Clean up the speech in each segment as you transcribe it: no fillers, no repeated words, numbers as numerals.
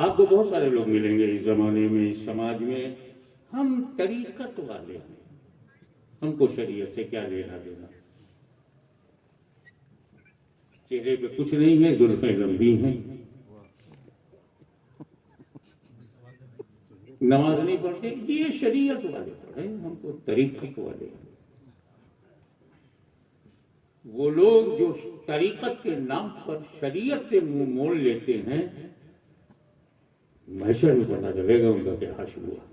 آپ کو بہت سارے لوگ ملیں گے اس زمانے میں، اس سماج میں، ہم طریقت والے ہیں، ہم کو شریعت سے کیا لینا دینا، چہرے پہ کچھ نہیں ہے، زلفیں لمبی ہیں، نماز نہیں پڑھتے، یہ شریعت والے پڑھے، ہم کو طریقت والے ہیں۔ وہ لوگ جو طریقت کے نام پر شریعت سے منہ موڑ لیتے ہیں، محشر میں پتہ چلے گا ان کا کیا حشر ہوا۔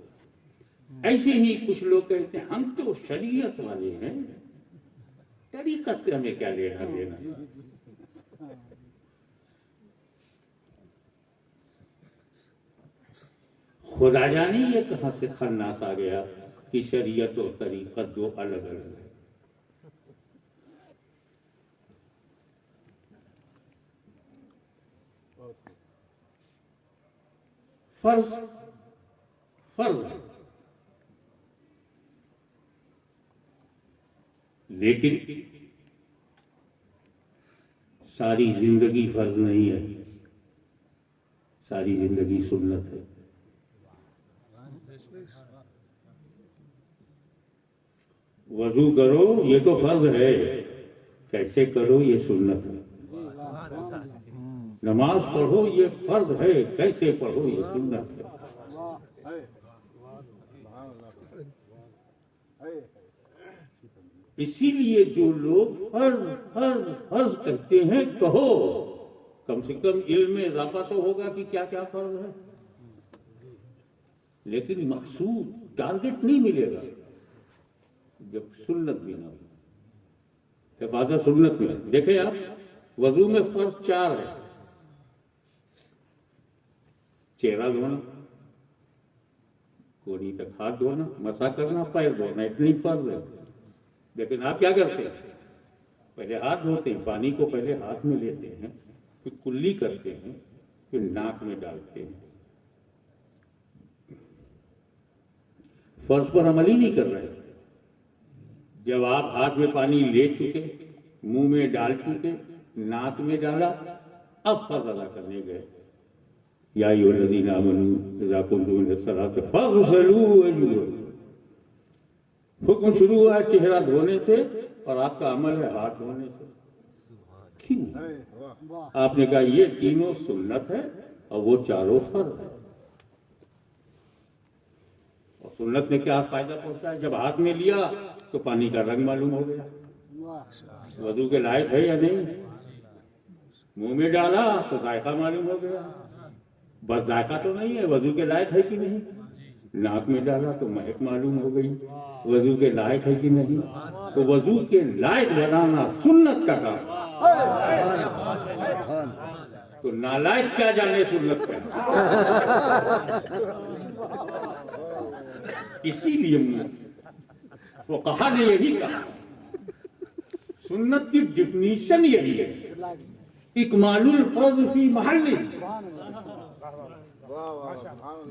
ایسے ہی کچھ لوگ کہتے ہیں ہم تو شریعت والے ہیں، طریقت سے ہمیں کیا لینا دینا۔ خدا جانے یہ کہاں سے خناس آ گیا کہ شریعت اور طریقت دو الگ الگ ہیں۔ فرض ہے، لیکن ساری زندگی فرض نہیں ہے، ساری زندگی سنت ہے۔ وضو کرو یہ تو فرض ہے، کیسے کرو یہ سنت ہے۔ نماز پڑھو یہ فرض ہے، کیسے پڑھو یہ سنت ہے۔ اسی لیے جو لوگ فرض کہتے ہیں، کہو کم سے کم علم میں اضافہ تو ہوگا کہ کیا کیا فرض ہے، لیکن مقصود ٹارگٹ نہیں ملے گا جب سنت بھی نہ ہو۔ حفاظت سنت میں دیکھیں آپ، وضو میں فرض 4 ہے، چہرہ دھونا، کونی تک ہاتھ دھونا، مسح کرنا، پیر دھونا، اتنی فرض ہے۔ لیکن آپ کیا کرتے ہیں؟ پہلے ہاتھ دھوتے ہیں، پانی کو پہلے ہاتھ میں لیتے ہیں، پھر کلی کرتے ہیں، پھر ناک میں ڈالتے ہیں۔ فرض پر عمل ہی نہیں کر رہے۔ جب آپ ہاتھ میں پانی لے چکے، منہ میں ڈال چکے، ناک میں ڈالا، اب فرض ادا کرنے گئے۔ یا ایھا الذین آمنوا اذا قمتم الی الصلاۃ فاغسلوا وجوہکم، حکم شروع ہوا ہے چہرہ دھونے سے، اور آپ کا عمل ہے ہاتھ دھونے سے۔ کیوں؟ آپ نے کہا یہ تینوں سنت ہے اور وہ چاروں فرض ہے۔ اور سنت میں کیا فائدہ پہنچتا ہے؟ جب ہاتھ میں لیا تو پانی کا رنگ معلوم ہو گیا، وضو کے لائق ہے یا نہیں۔ منہ میں ڈالا تو ذائقہ معلوم ہو گیا، بس ذائقہ تو نہیں ہے، وضو کے لائق ہے کہ نہیں۔ ناک میں ڈالا تو مہک معلوم ہو گئی، وضو کے لائق ہے کہ نہیں۔ تو وضو کے لائق بنانا سنت کا کام، تو نالائق کیا جانے سنت کا۔ اسی لیے فقہا نے یہی کہا، سنت کی ڈیفینیشن یہی ہے، اکمال الفرض فی محلہ،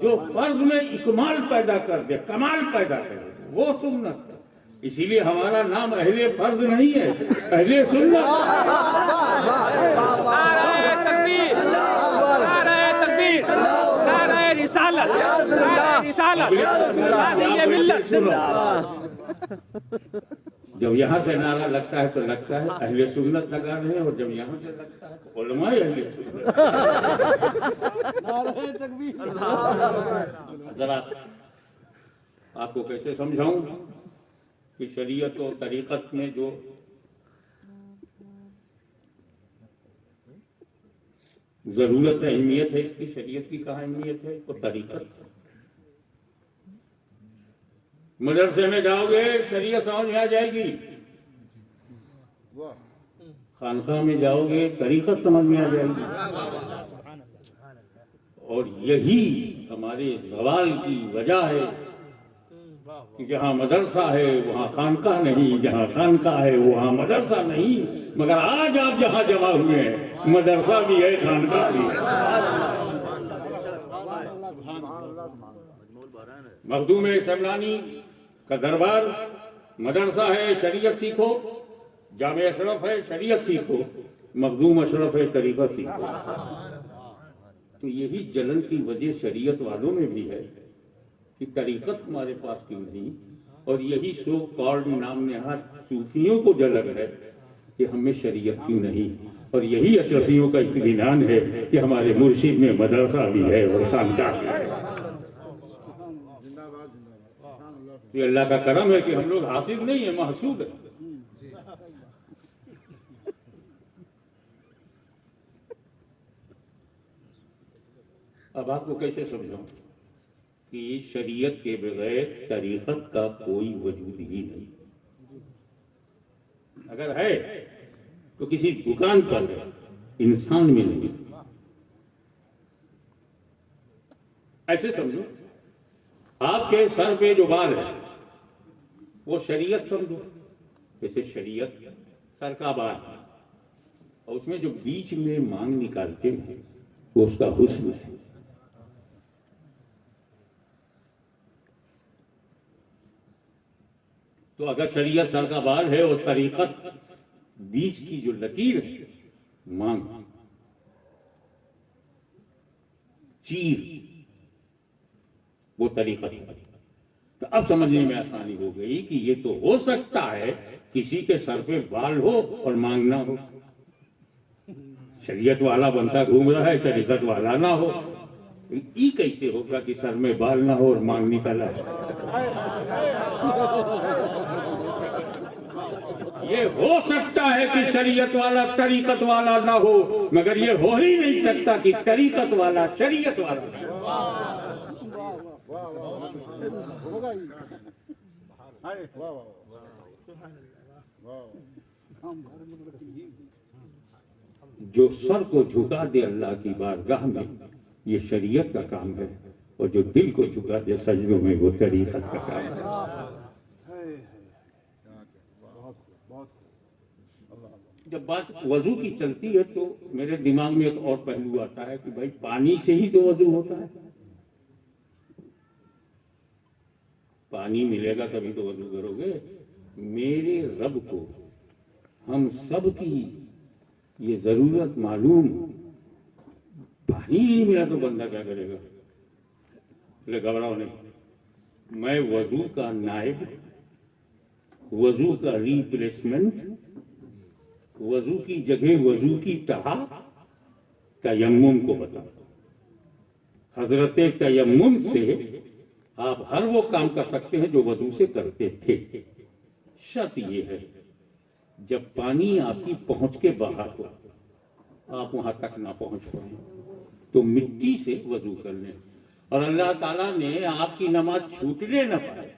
جو فرض میں اکمال پیدا کر دے، کمال پیدا کر دے، وہ سنت ہے۔ اسی لیے ہمارا نام اہل فرض نہیں ہے، اہل سنت۔ نعرہ تکبیر، نعرہ تکبیر، نعرہ رسالت، نعرہ رسالت، نعرہ ملت۔ جب یہاں سے نعرہ لگتا ہے تو لگتا ہے اہل سنت لگا رہے ہیں، اور جب یہاں سے لگتا ہے تو علماء اہل سنت۔ نعرہ تکبیر۔ ذرا آپ کو کیسے سمجھاؤں کہ شریعت و طریقت میں جو ضرورت ہے، اہمیت ہے، اس کی شریعت کی کہاں اہمیت ہے اور طریقت۔ مدرسے میں جاؤ گے شریعت سمجھ میں آ جائے گی، خانقاہ میں جاؤ گے طریقت سمجھ میں آ جائے گی۔ اور یہی ہمارے زوال کی وجہ ہے کہ جہاں مدرسہ ہے وہاں خانقاہ نہیں، جہاں خانقاہ ہے وہاں مدرسہ نہیں۔ مگر آج آپ جہاں جمع ہوئے ہیں مدرسہ بھی ہے، خانقاہ بھی ہے۔ مخدوم شملانی کا دربار مدرسہ ہے، شریعت سیکھو، جامع اشرف ہے، شریعت سیکھو، مخدوم اشرف ہے، طریقت سیکھو۔ تو یہی جلن کی وجہ شریعت والوں میں بھی ہے کہ طریقت ہمارے پاس کیوں نہیں، اور یہی سو کالڈ نام نہاد صوفیوں کو جلن ہے کہ ہمیں شریعت کیوں نہیں، اور یہی اشرفیوں کا اطمینان ہے کہ ہمارے مرشد میں مدرسہ بھی ہے اور خانقاہ بھی ہے۔ یہ اللہ کا کرم ہے کہ ہم لوگ حاسد نہیں ہیں، محسود ہیں۔ اب آپ کو کیسے سمجھاؤں کہ شریعت کے بغیر طریقت کا کوئی وجود ہی نہیں، اگر ہے تو کسی دکان پر ہے، انسان میں نہیں۔ ایسے سمجھو آپ کے سر پہ جو بال ہے وہ شریعت سمجھو، جیسے شریعت سر کا بال ہے، اور اس میں جو بیچ میں مانگ نکالتے ہیں وہ اس کا حسن ہے۔ تو اگر شریعت سر کا بال ہے اور طریقت بیچ کی جو لکیر ہے، مانگ، چیر، وہ طریقت ہے، تو اب سمجھنے میں آسانی ہو گئی کہ یہ تو ہو سکتا ہے کسی کے سر پہ بال ہو اور مانگ نہ ہو، شریعت والا بنتا گھوم رہا ہے، طریقت والا نہ ہو، یہ کیسے ہوگا کہ سر میں بال نہ ہو اور مانگ نکلا ہے؟ یہ ہو سکتا ہے کہ شریعت والا طریقت والا نہ ہو، مگر یہ ہو ہی نہیں سکتا کہ طریقت والا شریعت والا نہ ہو۔ جو سر کو جھکا دے اللہ کی بارگاہ میں یہ شریعت کا کام ہے، اور جو دل کو جھکا دے سجدوں میں وہ طریقت کا کام ہے۔ جب بات وضو کی چلتی ہے تو میرے دماغ میں ایک اور پہلو آتا ہے کہ بھائی پانی سے ہی تو وضو ہوتا ہے، پانی ملے گا تبھی تو وضو کرو گے۔ میرے رب کو ہم سب کی یہ ضرورت معلوم، پانی نہیں ملا تو بندہ کیا کرے گا؟ گھبراؤ نہیں، میں وضو کا نائب، وضو کا ریپلیسمنٹ، وضو کی جگہ وضو کی طرح تیمم کو بتاؤں۔ حضرت تیمم سے آپ ہر وہ کام کر سکتے ہیں جو وضو سے کرتے تھے، شرط یہ ہے جب پانی آپ کی پہنچ کے باہر ہو، آپ وہاں تک نہ پہنچ پائیں تو مٹی سے وضو کر لیں، اور اللہ تعالیٰ نے آپ کی نماز چھوٹنے نہ پائے،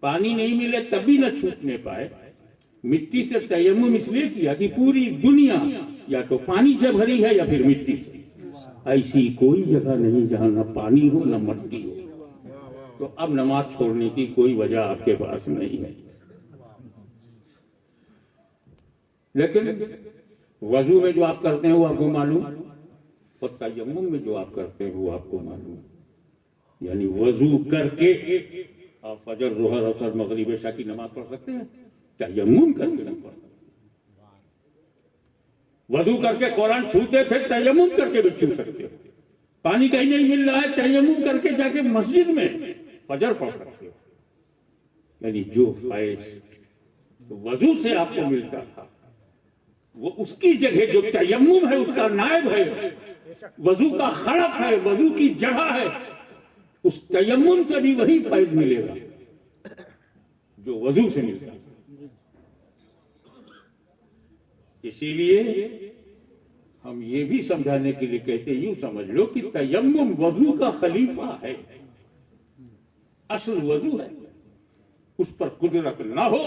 پانی نہیں ملے تب بھی نہ چھوٹنے پائے، مٹی سے تیمم اس لیے کیا کہ پوری دنیا یا تو پانی سے بھری ہے یا پھر مٹی سے، ایسی کوئی جگہ نہیں جہاں نہ پانی ہو نہ مٹی ہو، تو اب نماز چھوڑنے کی کوئی وجہ آپ کے پاس نہیں ہے۔ لیکن وضو میں جو آپ کرتے ہیں وہ آپ کو معلوم، اور تیمم میں جو آپ کرتے ہیں وہ آپ کو معلوم، یعنی وضو کر کے آپ فجر، ظہر، عصر، مغرب، عشاء کی نماز پڑھ سکتے ہیں، تیمم کر کے نہیں پڑھ سکتے۔ وضو کر کے قرآن چھوتے تھے، تیمم کر کے بھی چھو سکتے ہو۔ پانی کہیں نہیں مل رہا ہے، تیمم کر کے جا کے مسجد میں فجر پڑھ سکتے ہو۔ یعنی جو فیض وضو سے آپ کو ملتا تھا وہ اس کی جگہ جو تیمم ہے اس کا نائب ہے، وضو کا خلق ہے، وضو کی جگہ ہے، اس تیمم سے بھی وہی فیض ملے گا جو وضو سے ملتا ہے۔ اسی لیے ہم یہ بھی سمجھانے کے لیے کہتے ہیں، یوں سمجھ لو کہ تیمم وضو کا خلیفہ ہے، اصل وضو ہے، اس پر قدرت نہ ہو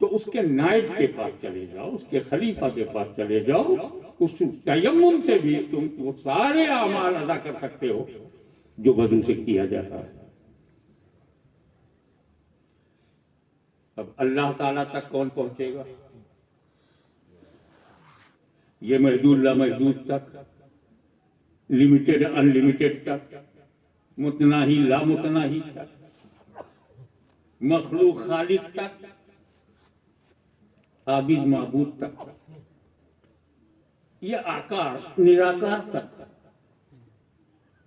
تو اس کے نائب کے پاس چلے جاؤ، اس کے خلیفہ کے پاس چلے جاؤ، اس تیمم سے بھی تم وہ سارے اعمال ادا کر سکتے ہو جو وضو سے کیا جاتا ہے۔ اب اللہ تعالیٰ تک کون پہنچے گا؟ یہ محدود لامحدود تک، لمیٹڈ انلمیٹڈ تک، متناہی لامتناہی تک، مخلوق خالق تک، عابد معبود تک، یہ آکار نراکار تک،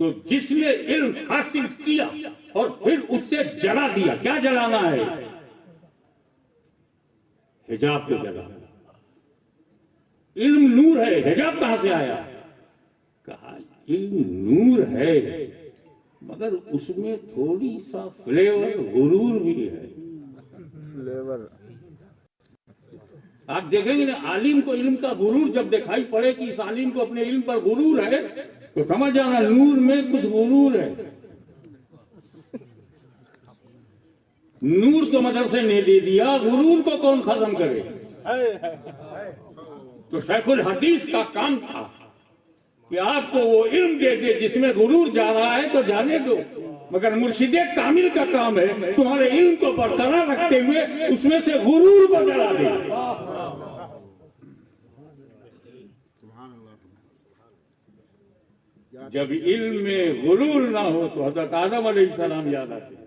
تو جس نے علم حاصل کیا اور پھر اس سے جلا دیا، کیا جلانا ہے؟ حجاب کو جلانا۔ علم نور ہے، حجاب کہاں سے آیا؟ کہا علم نور ہے مگر اس میں تھوڑی سا فلیور غرور بھی ہے۔ فلیور آپ دیکھیں گے نا، عالم کو علم کا غرور جب دکھائی پڑے کہ اس عالم کو اپنے علم پر غرور ہے تو سمجھ جانا نور میں کچھ غرور ہے۔ نور تو مدرسے نے دے دیا، غرور کو کون ختم کرے؟ تو شیخ الحدیث کا کام تھا کہ آپ کو وہ علم دے دے جس میں غرور جا رہا ہے تو جانے دو، مگر مرشد کامل کا کام ہے تمہارے علم کو برقرار رکھتے ہوئے اس میں سے غرور کو جلا دے۔ جب علم میں غرور نہ ہو تو حضرت آدم علیہ السلام یاد آتے ہیں،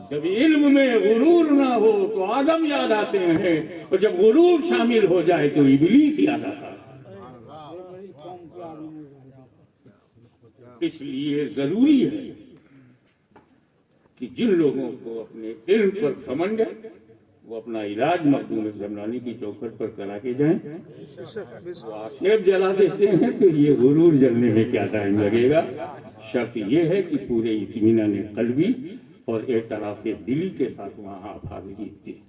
جب علم میں غرور نہ ہو تو آدم یاد آتے ہیں، اور جب غرور شامل ہو جائے تو ابلیس یاد آتا ہے۔ اس لیے ضروری ہے کہ جن لوگوں کو اپنے علم پر گھمنڈ ہے وہ اپنا علاج مخدوم سمنانی کی چوکھٹ پر کرا کے جائیں۔ وہ آشیب جلا دیتے ہیں تو یہ غرور جلنے میں کیا ٹائم لگے گا؟ شرط یہ ہے کہ پورے اطمینان قلبی اور اعتراف دلی کے ساتھ وہاں آپ حاضری دیں۔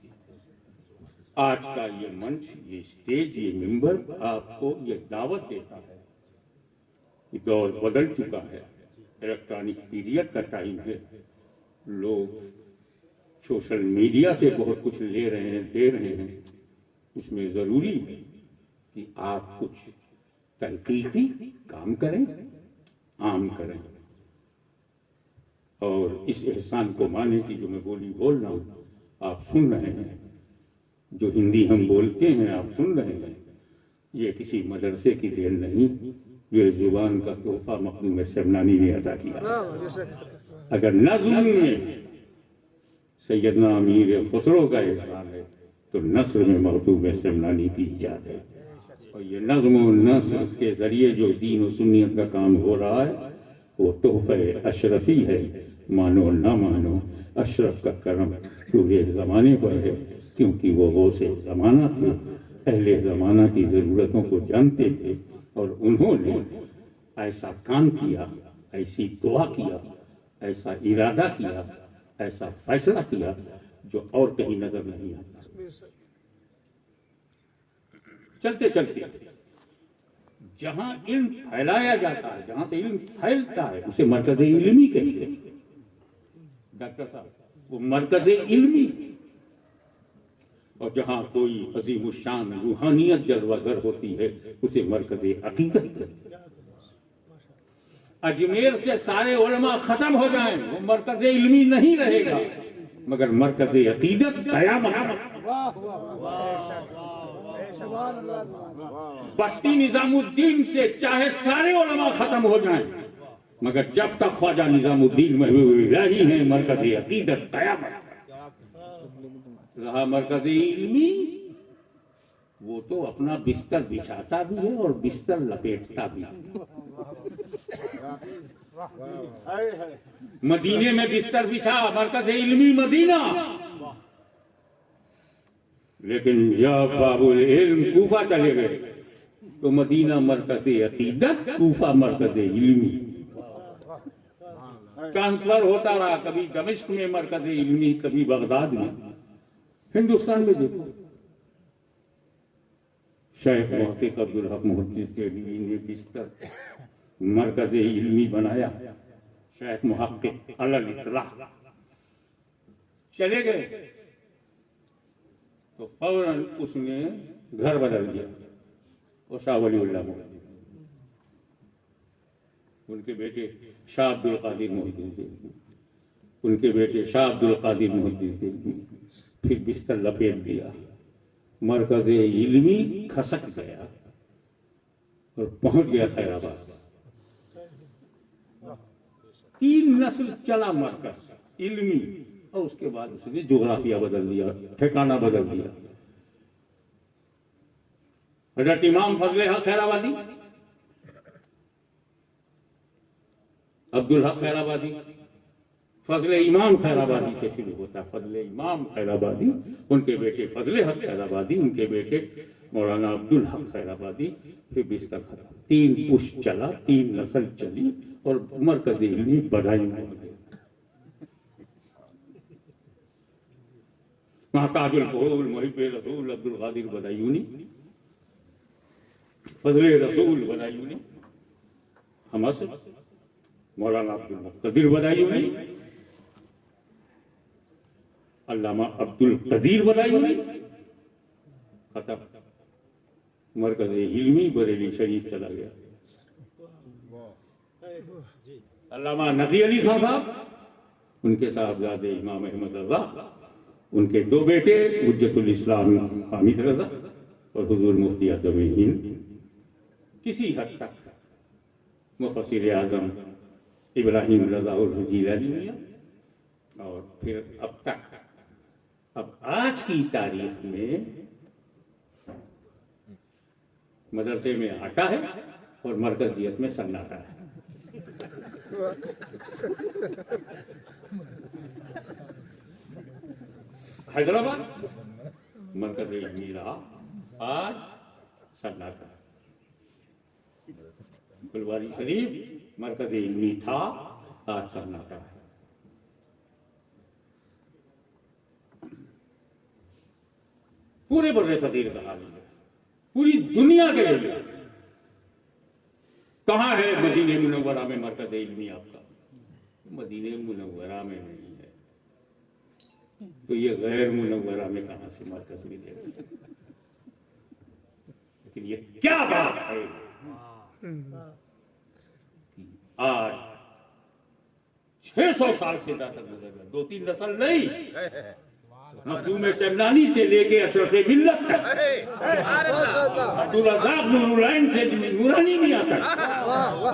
آج کا یہ منچ، یہ اسٹیج، یہ ممبر آپ کو یہ دعوت دیتا ہے کہ دور بدل چکا ہے، الیکٹرانک پیریڈ کا ٹائم ہے، لوگ سوشل میڈیا سے بہت کچھ لے رہے ہیں، دے رہے ہیں۔ اس میں ضروری ہے کہ آپ کچھ تحقیقی کام کریں، عام کریں، اور اس احسان کو مانیں کہ جو میں بولی بول رہا ہوں آپ سن رہے ہیں، جو ہندی ہم بولتے ہیں آپ سن رہے ہیں، یہ کسی مدرسے کی دین نہیں، یہ زبان کا تحفہ مخدوم سمنانی نے عطا کیا۔ اگر نظم میں سیدنا امیر خسرو کا احسان ہے تو نثر میں مخدوم سمنانی کی ایجاد ہے، اور یہ نظم و نثر کے ذریعے جو دین و سنیت کا کام ہو رہا ہے وہ تحفہ اشرفی ہے، مانو نہ مانو اشرف کا کرم پورے زمانے پر ہے، کیونکہ وہ غوث زمانہ تھے، اہل زمانہ کی ضرورتوں کو جانتے تھے، اور انہوں نے ایسا کام کیا، ایسی دعا کیا، ایسا ارادہ کیا، ایسا فیصلہ کیا جو اور کہیں نظر نہیں آتا۔ چلتے چلتے جہاں علم پھیلایا جاتا ہے، جہاں سے علم پھیلتا ہے اسے مرکز علمی کہتے ہیں۔ ڈاکٹر صاحب وہ مرکز علمی، اور جہاں کوئی عظیم الشان روحانیت جلوہ گر ہوتی ہے اسے مرکز عقیدت کہتے ہیں۔ اجمیر سے سارے علماء ختم ہو جائیں وہ مرکز علمی نہیں رہے گا، مگر مرکز عقیدت قیامت۔ بستی نظام الدین سے چاہے سارے علماء ختم ہو جائیں، مگر جب تک خواجہ نظام الدین محبوب الہی ہیں مرکز عقیدت قیامت رہا۔ مرکز علمی وہ تو اپنا بستر بچھاتا بھی ہے اور بستر لپیٹتا بھی ہے۔ مدینے میں بستر بچھا، مرکز علمی مدینہ، لیکن جب باب العلم کوفہ چلے گئے تو مدینہ مرکز عقیدت، کوفہ مرکز علمی۔ ٹرانسفر ہوتا رہا، کبھی دمشق میں مرکز علمی، کبھی بغداد میں۔ ہندوستان میں دیکھو شیخ محقق عبدالحق محدث دہلوی نے بستر مرکز علمی بنایا، شیخ محقق علی الاطلاق چلے گئے تو فوراً اس نے گھر بدل دیا، اور شاہ ولی اللہ محدث، ان کے بیٹے شاہ عبدالقادر محدث دہلوی، ان کے بیٹے شاہ عبدالقادر محدث دہلوی، پھر بستر لپیٹ دیا، مرکز علمی کھسک گیا اور پہنچ گیا خیر آباد۔ 3 نسل چلا مرکز علمی، اور اس کے بعد اس نے جغرافیہ بدل دیا، ٹھکانہ بدل دیا۔ حضرت امام فضل حق خیر آبادی عبدالحق خیرآبادی، فضل امام خیرآبادی سے شروع ہوتا ہے، فضل امام خیرآبادی، ان کے بیٹے فضل حق خیرآبادی، ان کے بیٹے مولانا عبدالحق خیرآبادی، پھر بستر ختم، 3 پشت چلا، 3 نسل چلی اور مرکز علمی بدائی میں ہو گیا۔ وہاں تاج الفضول محب رسول عبدالقادر بدایونی، فضل رسول بدایونی، ہمس مولانا عبدالقدیر بدایونی، علامہ عبدالقدیر بدایونی، ختم، مرکز علمی بریلی شریف چلا گیا۔ علامہ نقی علی خان صاحب، ان کے صاحبزادے امام احمد رضا، ان کے 2 بیٹے حجت الاسلام حامد رضا اور حضور مفتی اعظم ہند، کسی حد تک مفسر اعظم ابراہیم رضا الجیلانی میاں، اور پھر اب تک، اب آج کی تاریخ میں مدرسے میں آٹا ہے اور مرکزیت میں سناٹا ہے۔ حیدرآباد مرکز علمی رہا، آج سناٹا ہے۔ پھلواری شریف مرکز علمی تھا، آج سناٹا ہے۔ پورے بر صغیر کا حال ہے، پوری دنیا کے لیے کہاں ہے مدینہ منورہ میں مرکز علمی آپ کا؟ مدینہ منورہ میں نہیں ہے، تو یہ غیر منورہ میں کہاں سے مرکز ملے گا؟ لیکن یہ کیا بات ہے، آج 600 سال سے زیادہ گزر گیا، 2-3 نسل نہیں، مخدوم شملانی سے لے کے اشرف ملت تک، عبدالرزاق نور العین سے نورانی میاں تک،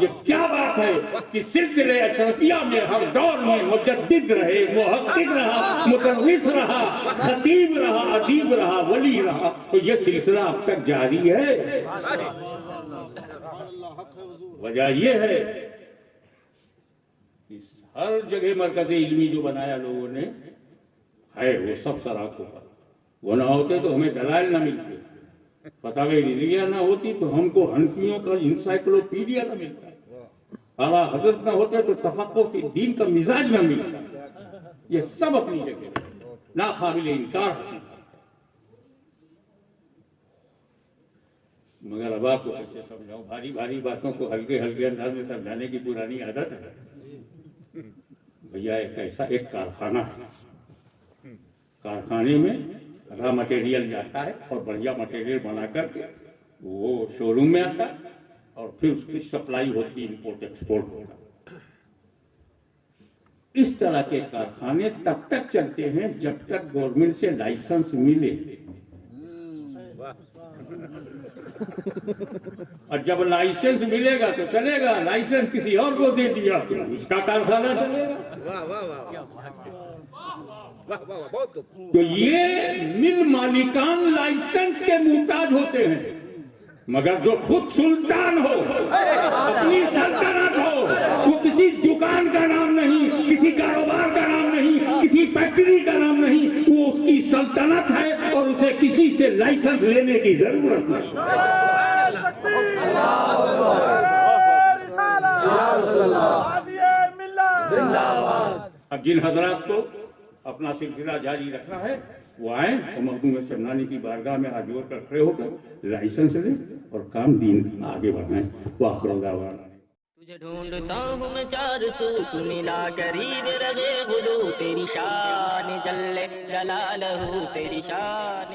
یہ کیا بات ہے کہ سلسلے اشرفیہ میں ہر دور میں مجدد رہے، محقق رہا، مدرس رہا، خطیب رہا، ادیب رہا، ولی رہا، تو یہ سلسلہ اب تک جاری ہے۔ وجہ یہ ہے کہ ہر جگہ مرکز علمی جو بنایا لوگوں نے ہے وہ سب سراخوں پر، وہ نہ ہوتے تو ہمیں دلائل نہ ملتے، فتاوی رضویہ نہ ہوتی تو ہم کو حنفیوں کا انسائکلوپیڈیا نہ ملتا، اعلیٰ حضرت نہ ہوتے تو تفقہ فی دین کا مزاج نہ ملتا۔ یہ سب اپنی جگہ نا قابل انکار ہے، مگر اب آپ کو کیسے سمجھاؤں، بھاری بھاری باتوں کو ہلکے ہلکے انداز میں سمجھانے کی پرانی عادت ہے۔ بھیا ایک کارخانہ ہے، کارخانے میں را مٹیریل جاتا ہے اور بڑھیا مٹیریل بنا کر کے وہ شو روم میں آتا ہے اور پھر اس کی سپلائی ہوتی ہے، امپورٹ ایکسپورٹ ہوتا۔ اس طرح کے کارخانے تب تک چلتے ہیں جب تک گورنمنٹ سے لائسنس ملے، اور جب لائسنس ملے گا تو چلے گا، لائسنس کسی اور کو دے دیا تو اس کا کارخانہ چلے گا۔ تو یہ مل مالکان لائسنس کے محتاج ہوتے ہیں، مگر جو خود سلطان ہو، اپنی سلطنت ہو، وہ کسی دکان کا نام نہیں، کسی کاروبار کا نام نہیں، کسی فیکٹری کا نام نہیں، وہ اس کی سلطنت ہے اور اسے کسی سے لائسنس لینے کی ضرورت نہیں۔ اب جن حضرات کو اپنا سلسلہ جاری رکھنا ہے وہ آئیں اور مخدوم شملانی کی بارگاہ میں ہاتھ جوڑ کر کھڑے ہو کر لائسنس لیں اور کام دین آگے بڑھائیں۔ وآخر دعوانا تجھے ڈھونڈتا ہوں میں 4 سو، تو ملا قریب رہے غلو، تیری شان جل جلالہ، تیری شان